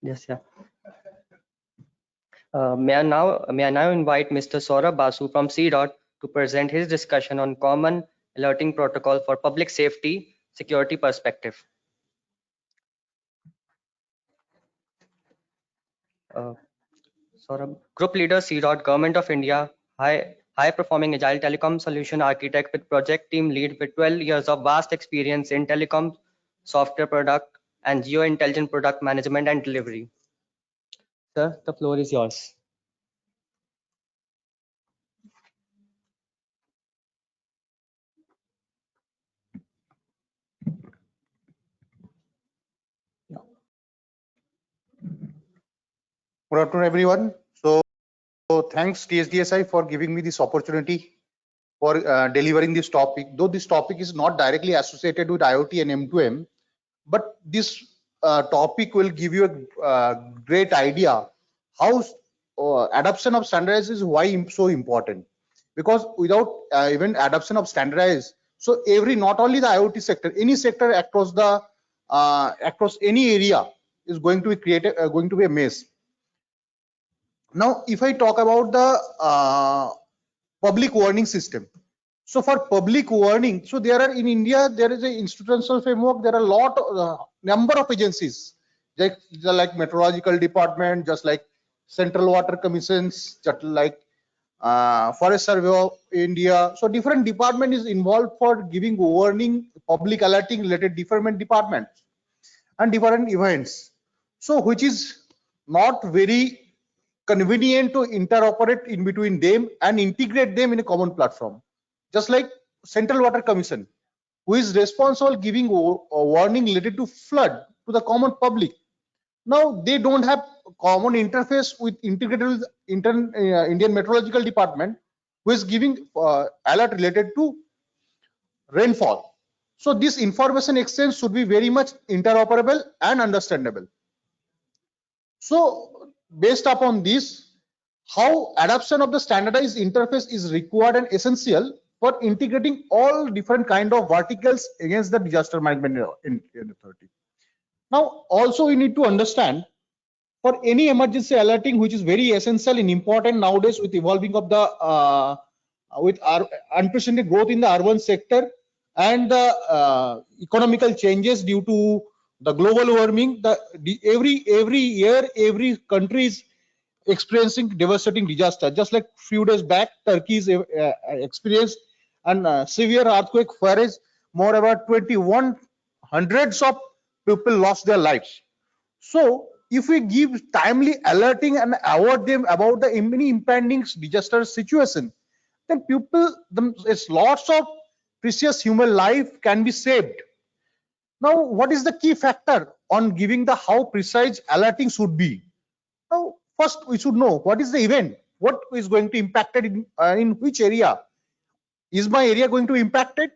Yes, yeah. May I now invite Mr. Saurabh Basu from CDOT to present his discussion on common alerting protocol for public safety security perspective. Uh, Saurabh, Group Leader, CDOT, Government of India, high performing agile telecom solution architect with project team lead with 12 years of vast experience in telecom software product and geo intelligent product management and delivery. Sir, the floor is yours. Good afternoon, everyone. So thanks TSDSI for giving me this opportunity for delivering this topic. Though this topic is not directly associated with IoT and M2M, but this topic will give you a great idea how adoption of standardize is why so important. Because without even adoption of standardize, so not only the IoT sector, any sector across the across any area is going to be created, going to be a mess. Now, if I talk about the public warning system, so for public warning, so there are in India there is a institutional framework. There are a lot, number of agencies like Meteorological Department, just like Central Water Commissions, just like Forest Survey of India. So different department is involved for giving warning, public alerting related different departments and different events. So which is not very convenient to interoperate in between them and integrate them in a common platform. Just like Central Water Commission, who is responsible giving a warning related to flood to the common public. Now they don't have common interface with integrated with Indian Meteorological Department, who is giving alert related to rainfall. So this information exchange should be very much interoperable and understandable. So based upon this, how adoption of the standardized interface is required and essential for integrating all different kind of verticals against the disaster management authority. Now, also we need to understand for any emergency alerting, which is very essential and important nowadays with evolving of the with our unprecedented growth in the urban sector and the economical changes due to the global warming. Every year, every country is experiencing devastating disaster. Just like few days back, Turkey's experienced a severe earthquake, whereas more about 21 hundreds of people lost their lives. So if we give timely alerting and award them about the any impending disaster situation, then it's lots of precious human life can be saved. Now, what is the key factor on giving the how precise alerting should be? Now, first we should know what is the event, what is going to impact it in which area. Is my area going to impact it?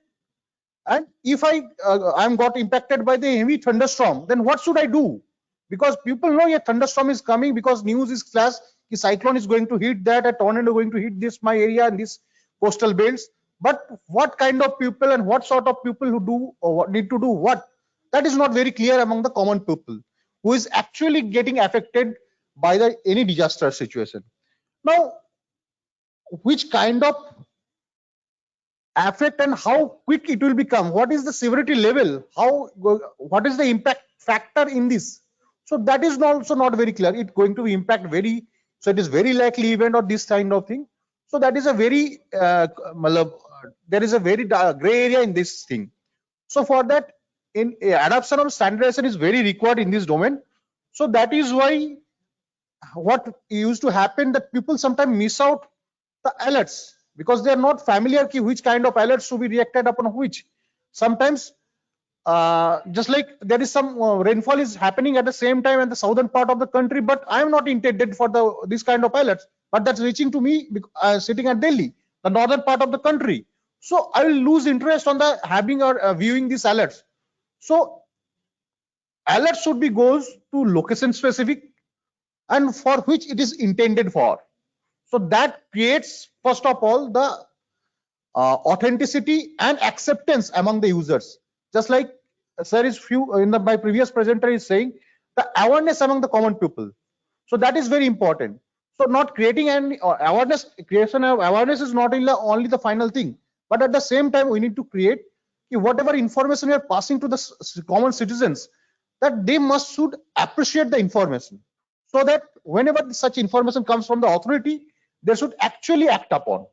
And if I'm got impacted by the heavy thunderstorm, then what should I do? Because people know a thunderstorm is coming because news is flash, the cyclone is going to hit that, a tornado going to hit this my area and this coastal belts. But what kind of people and what sort of people who do or what need to do what, that is not very clear among the common people who is actually getting affected by the any disaster situation. Now, which kind of affect and how quick it will become, what is the severity level, what is the impact factor in this? So that is also not very clear. It's going to impact very, so it is very likely event or this kind of thing. So that is a very there is a very gray area in this thing. So for that, in adoption of standardization is very required in this domain. So that is why what used to happen that people sometimes miss out the alerts because they are not familiar which kind of alerts should be reacted upon which. Sometimes just like there is some rainfall is happening at the same time in the southern part of the country, but I am not intended for this kind of alerts, but that's reaching to me sitting at Delhi, the northern part of the country. So I will lose interest on the having or viewing these alerts. So alert should be goes to location specific and for which it is intended for. So that creates first of all the authenticity and acceptance among the users. Just like sir is few in my previous presenter is saying the awareness among the common people. So that is very important. So not creating an awareness, creation of awareness is not only the final thing, but at the same time we need to create whatever information we are passing to the common citizens, that they should appreciate the information, so that whenever such information comes from the authority, they should actually act upon.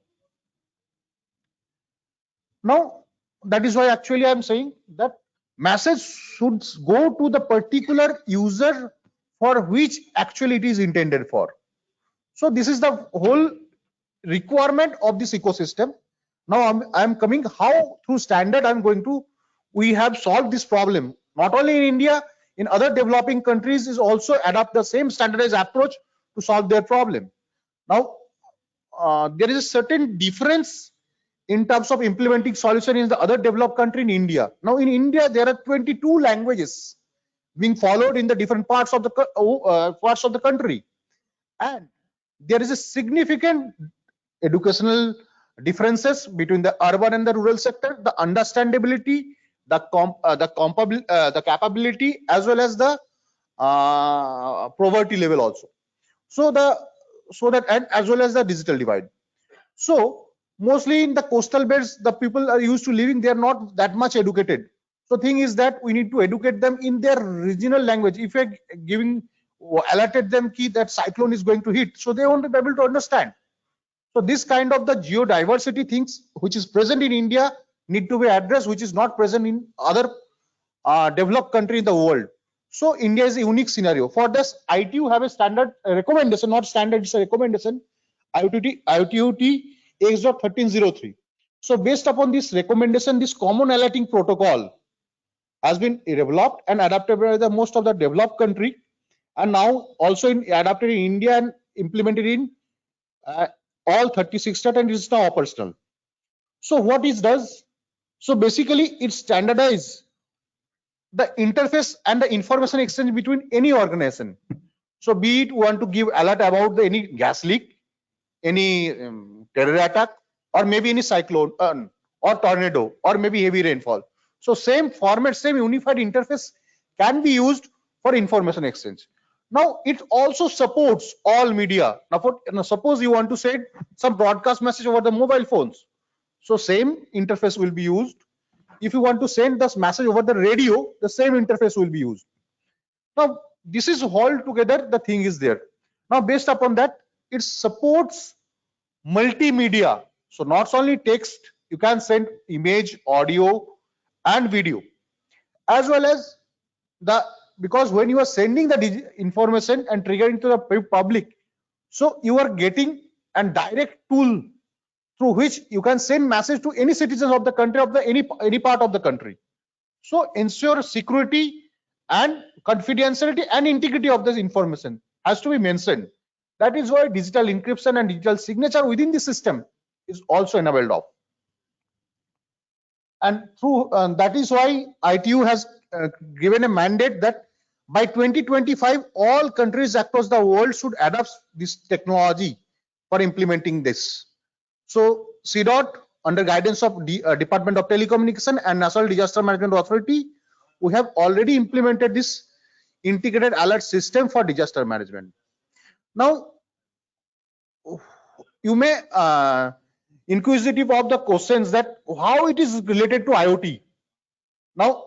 Now, that is why actually I am saying that message should go to the particular user for which actually it is intended for. So this is the whole requirement of this ecosystem. Now I'm coming how through standard we have solved this problem. Not only in India, in other developing countries is also adopt the same standardized approach to solve their problem. Now there is a certain difference in terms of implementing solution in the other developed country in India. Now in India there are 22 languages being followed in the different parts of the country, and there is a significant educational differences between the urban and the rural sector, the understandability, the capability, as well as the poverty level also. So that and as well as the digital divide. So mostly in the coastal belts, the people are used to living, they are not that much educated. So thing is that we need to educate them in their regional language. If we're giving alerted them key that cyclone is going to hit, so they won't be able to understand. So this kind of the geodiversity things which is present in India need to be addressed, which is not present in other developed country in the world. So India is a unique scenario. For this, ITU have a standard recommendation, not standard, it's a recommendation, ITUT X.1303. So based upon this recommendation, this common alerting protocol has been developed and adapted by the most of the developed country, and now also adapted in India and implemented in all 36 states, and is now operational. So what it does? So basically it standardizes the interface and the information exchange between any organization. So be it want to give alert about any gas leak, any terror attack, or maybe any cyclone or tornado, or maybe heavy rainfall. So same format, same unified interface can be used for information exchange. Now it also supports all media. Now suppose you want to send some broadcast message over the mobile phones. So same interface will be used. If you want to send this message over the radio, the same interface will be used. Now this is all together, the thing is there. Now based upon that, it supports multimedia. So not only text, you can send image, audio, and video, as well as because when you are sending the information and triggering to the public, so you are getting a direct tool through which you can send message to any citizens of the country, of the any part of the country. So ensure security and confidentiality and integrity of this information has to be mentioned. That is why digital encryption and digital signature within the system is also enabled of. And through that is why ITU has given a mandate that by 2025 all countries across the world should adopt this technology for implementing this. So CDOT, under guidance of Department of Telecommunication and National Disaster Management Authority, we have already implemented this integrated alert system for disaster management. Now you may inquisitive of the questions that how it is related to IoT. Now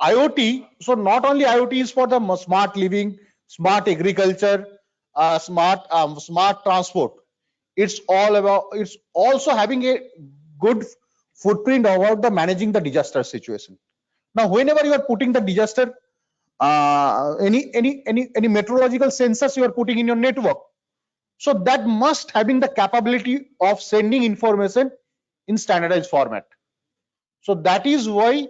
IoT, so not only IoT is for the smart living, smart agriculture, smart transport. It's all about, it's also having a good footprint about the managing the disaster situation. Now whenever you are putting the disaster, any meteorological sensors you are putting in your network, so that must having the capability of sending information in standardized format. So that is why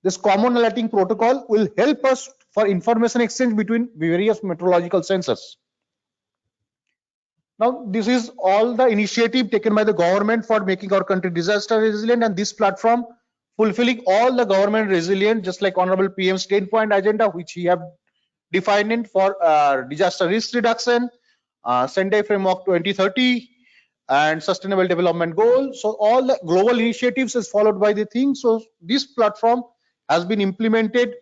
this common alerting protocol will help us for information exchange between various meteorological sensors. Now this is all the initiative taken by the government for making our country disaster resilient, and this platform fulfilling all the government resilient, just like Honorable PM's 10-point agenda, which he have defined in for disaster risk reduction, Sendai Framework 2030, and Sustainable Development Goals. So all the global initiatives is followed by the thing. So this platform has been implemented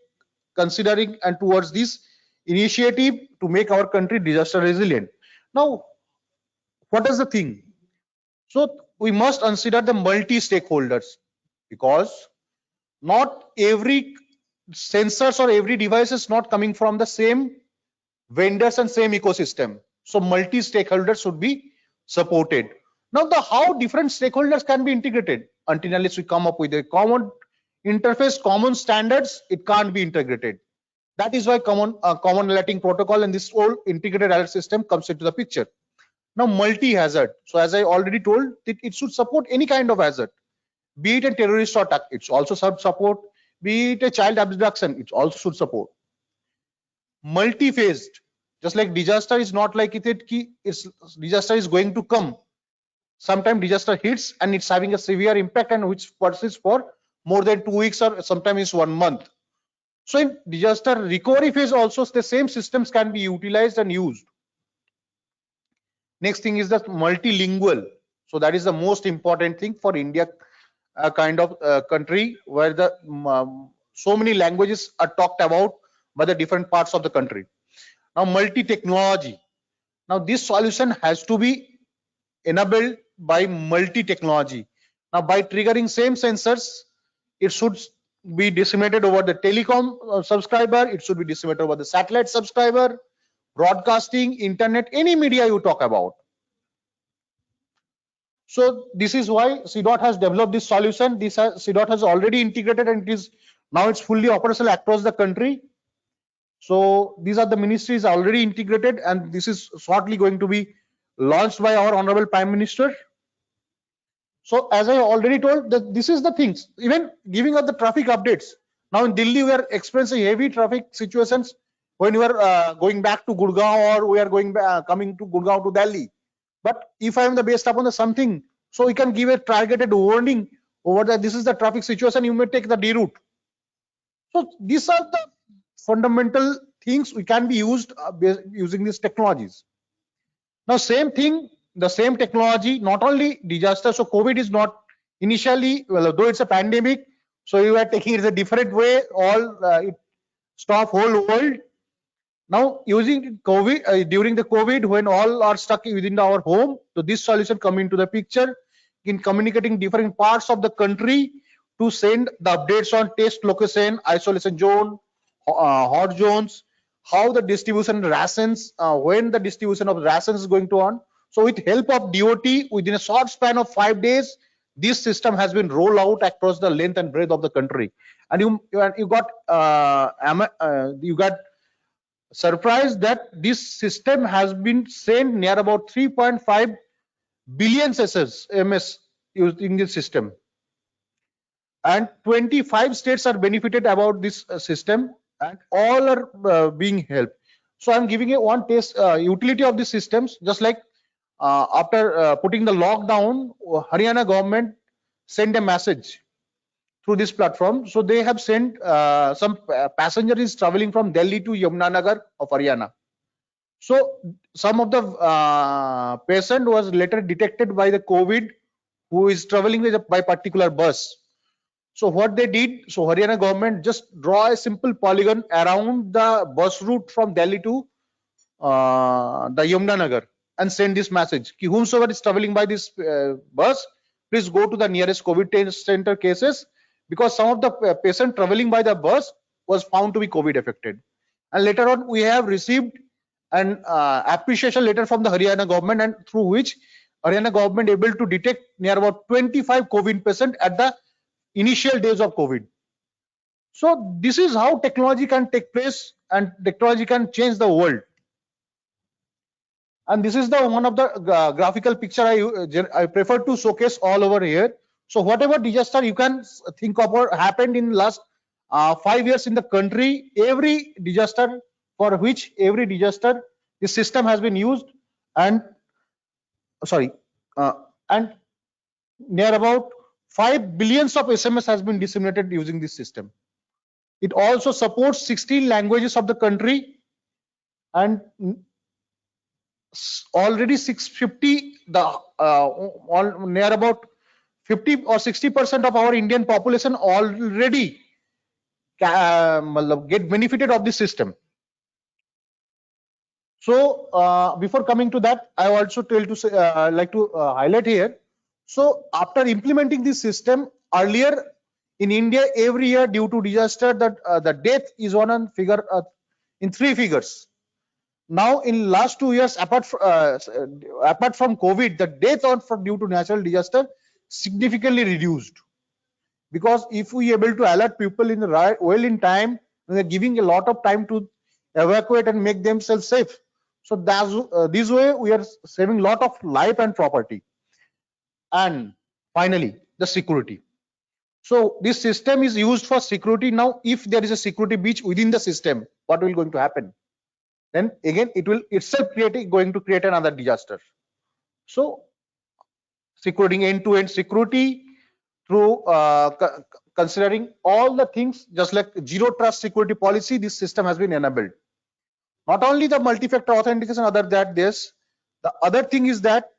considering and towards this initiative to make our country disaster resilient. Now, what is the thing? So we must consider the multi-stakeholders, because not every sensors or every device is not coming from the same vendors and same ecosystem. So multi-stakeholders should be supported. Now, the how different stakeholders can be integrated, until unless we come up with a common interface, common standards, it can't be integrated. That is why common alerting protocol and this whole integrated alert system comes into the picture. Now, multi-hazard. So as I already told, it should support any kind of hazard, be it a terrorist attack, it's also support, be it a child abduction, it also should support. Multi-phased, just like disaster is not like it's disaster is going to come. Sometimes disaster hits and it's having a severe impact and which persists for more than 2 weeks or sometimes it's 1 month. So in disaster recovery phase also the same systems can be utilized and used. Next thing is the multilingual. So that is the most important thing for India, kind of country where the so many languages are talked about by the different parts of the country. Now, multi-technology. Now, this solution has to be enabled by multi-technology. Now, by triggering same sensors, it should be disseminated over the telecom subscriber, it should be disseminated over the satellite subscriber, broadcasting, internet, any media you talk about. So this is why CDOT has developed this solution. CDOT has already integrated and now it's fully operational across the country. So these are the ministries already integrated, and this is shortly going to be launched by our Honorable Prime Minister. So as I already told, that this is the things, even giving us the traffic updates. Now in Delhi, we are experiencing heavy traffic situations when we are going back to Gurgaon, or we are coming to Gurgaon to Delhi. But if I am the based upon the something, so we can give a targeted warning over that this is the traffic situation, you may take the D route. So these are the fundamental things we can be used using these technologies. Now, same thing, the same technology, not only disaster. So COVID is not initially, well, though it's a pandemic, so you are taking it a different way, it stop whole world. Now, using COVID, during the COVID, when all are stuck within our home, so this solution come into the picture in communicating different parts of the country to send the updates on test location, isolation zone, hot zones, how the distribution rations, when the distribution of rations is going to on. So with help of DOT, within a short span of 5 days, this system has been rolled out across the length and breadth of the country. And you got surprised that this system has been sent near about 3.5 billion SMS using this system, and 25 states are benefited about this system, and all are being helped. So I'm giving you one test utility of the systems. Just like after putting the lockdown, Haryana government sent a message through this platform. So they have sent some passenger is traveling from Delhi to Yamunanagar of Haryana. So some of the patient was later detected by the COVID, who is traveling with by particular bus. So what they did, so Haryana government just draw a simple polygon around the bus route from Delhi to the Yamunanagar and send this message: ki whomsoever is traveling by this bus, please go to the nearest COVID test center cases, because some of the patient traveling by the bus was found to be COVID affected. And later on, we have received an appreciation letter from the Haryana government, and through which Haryana government able to detect near about 25 COVID patient at the initial days of COVID. So this is how technology can take place, and technology can change the world. And this is the one of the graphical picture I prefer to showcase all over here. So whatever disaster you can think of or happened in last 5 years in the country, every disaster the system has been used, and and near about 5 billions of SMS has been disseminated using this system. It also supports 16 languages of the country, and already 650 near about 50 or 60% of our Indian population already get benefited of this system. So before coming to that, I also like to highlight here. So after implementing this system earlier in India, every year due to disaster, that the death is on a figure in 3 figures. Now in last 2 years, apart from COVID, the death due to natural disaster significantly reduced, because if we able to alert people in the right well in time, they're giving a lot of time to evacuate and make themselves safe. So that's this way we are saving a lot of life and property. And finally, the security. So this system is used for security. Now if there is a security breach within the system, what will going to happen? Then again it will itself going to create another disaster. So securing end-to-end security through considering all the things, just like zero trust security policy, this system has been enabled. Not only the multi-factor authentication, the other thing is that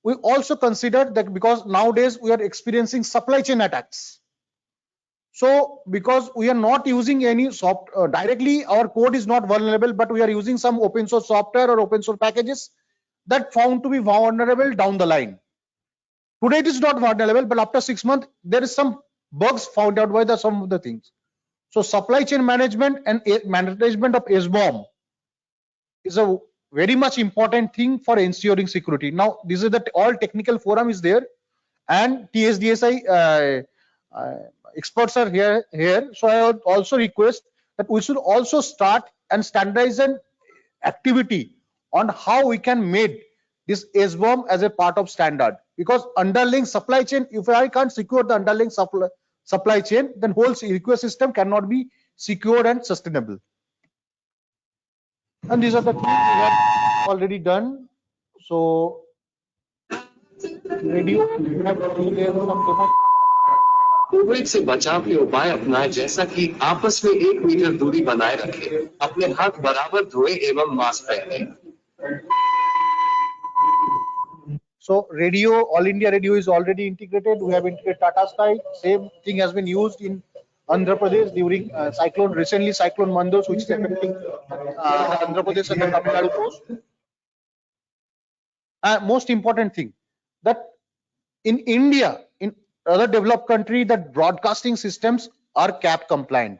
we also consider that because nowadays we are experiencing supply chain attacks. So because we are not using any directly, our code is not vulnerable, but we are using some open source software or open source packages that found to be vulnerable down the line. Today it is not vulnerable, but after 6 months there is some bugs found out by some of the things. So supply chain management and management of SBOM is a very much important thing for ensuring security. Now this is all technical forum is there, and TSDSI experts are here. So I would also request that we should also start and standardize an activity on how we can make this SBOM as a part of standard, because underlying supply chain, if I can't secure the underlying supply chain, then whole ecosystem cannot be secured and sustainable. And these are the things we have already done. So radio, we have some Covid से बचाव के उपाय अपनाएं, जैसा कि आपस में 1 metre दूरी बनाए रखें, अपने हाथ बराबर धोएं एवं मास्क पहनें। So radio, All India Radio is already integrated. We have integrated Tata Sky. Same thing has been used in Andhra Pradesh during cyclone, recently cyclone Mandos, which is affecting Andhra Pradesh and the Tamil Nadu coast. Most important thing, that in India, in other developed country, that broadcasting systems are CAP compliant.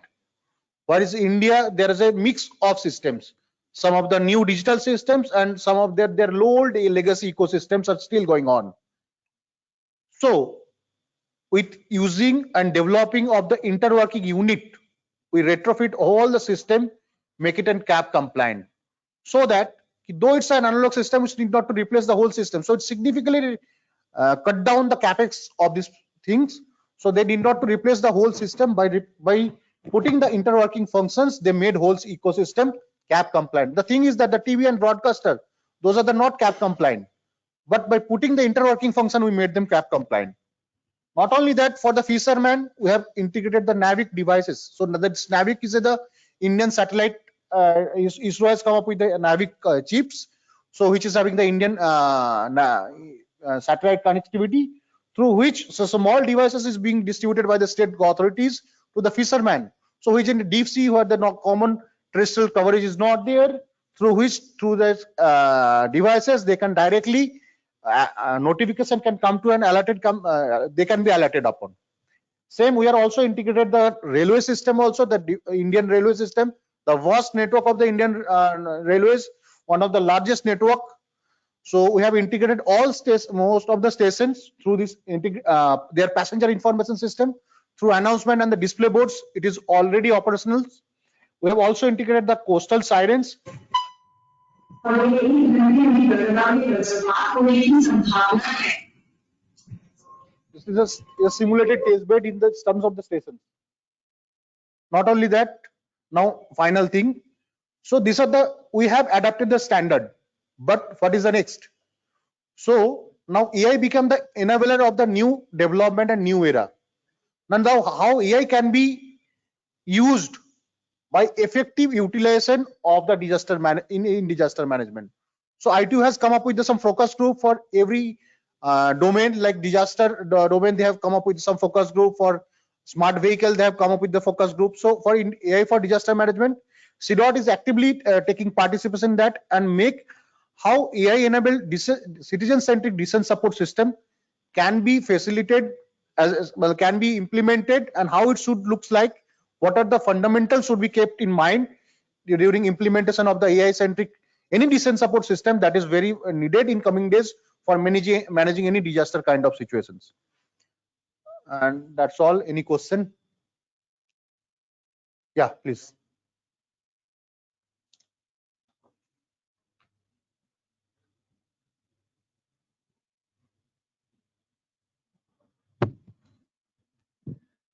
Whereas India, there is a mix of systems. Some of the new digital systems and some of their old legacy ecosystems are still going on. So with using and developing of the interworking unit, we retrofit all the system, make it in CAP compliant, so that though it's an analog system, which need not to replace the whole system, so it significantly cut down the capex of these things. So they need not to replace the whole system. By putting the interworking functions, they made whole ecosystem CAP compliant. The thing is that the TV and broadcaster, those are the not CAP compliant, but by putting the interworking function, we made them CAP compliant. Not only that, for the fisherman, we have integrated the NAVIC devices. So that NAVIC is the Indian satellite. ISRO has come up with the NAVIC chips, so which is having the Indian satellite connectivity, through which so small devices is being distributed by the state authorities to the fisherman. So which in the deep sea, where the common terrestrial coverage is not there, through the devices they can directly notification can come to an alerted they can be alerted upon. Same, we are also integrated the railway system also, the Indian railway system, the vast network of the Indian railways, one of the largest network. So we have integrated all most of the stations through this their passenger information system, through announcement and the display boards. It is already operational. We have also integrated the coastal sirens. This is a simulated test bed in the terms of the station. Not only that, now final thing. So these are we have adapted the standard, but what is the next? So now AI become the enabler of the new development and new era. Now how AI can be used by effective utilization of the disaster in disaster management. So ITU has come up with some focus group for every domain, like disaster domain. They have come up with some focus group. For smart vehicle, they have come up with the focus group. So for AI for disaster management, CDOT is actively taking participation in that and make how AI-enabled citizen-centric decision support system can be facilitated as well, can be implemented, and how it should looks like. What are the fundamentals should be kept in mind during implementation of the AI-centric any decision support system that is very needed in coming days for managing any disaster kind of situations. And that's all. Any question? Yeah, please.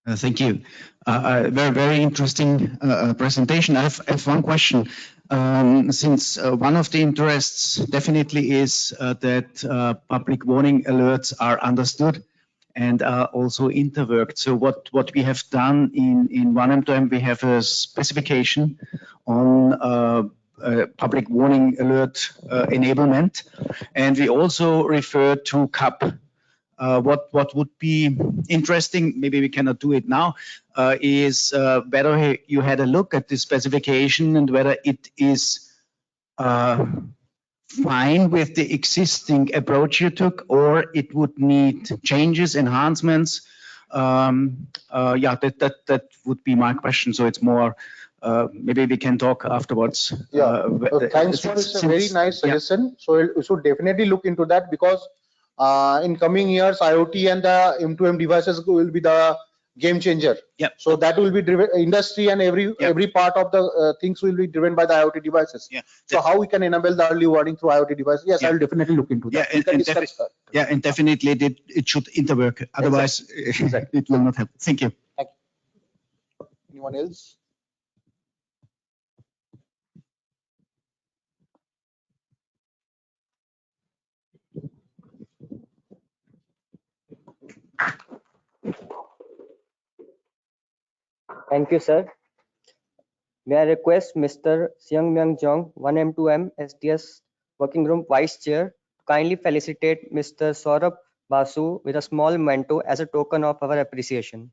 Thank you. Very interesting presentation. I have one question. Since one of the interests definitely is that public warning alerts are understood and are also interworked. So what we have done in 1M2M, we have a specification on public warning alert enablement, and we also refer to CAP. What would be interesting, maybe we cannot do it now, is whether you had a look at the specification and whether it is fine with the existing approach you took, or it would need changes, enhancements. Yeah, that would be my question. So it's more, maybe we can talk afterwards. Yeah, thanks for this very nice suggestion. Yeah. So we should definitely look into that, because in coming years, IoT and the M2M devices will be the game changer. Yeah. So that will be driven industry, and every part of the things will be driven by the IoT devices. Yeah. So how we can enable the early warning through IoT devices? Yes, yeah. I will definitely look into that. Yeah, and definitely it should interwork. Otherwise, exactly. It will not help. Thank you. Thank you. Anyone else? Thank you, sir. May I request Mr. Seung Myung Jong, 1M2M SDS Working Group Vice Chair, to kindly felicitate Mr. Saurabh Basu with a small memento as a token of our appreciation.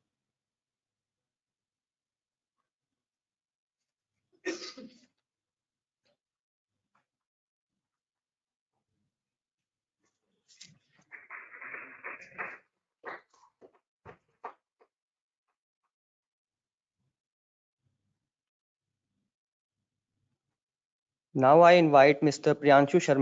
Now I invite Mr. Priyanshu Sharma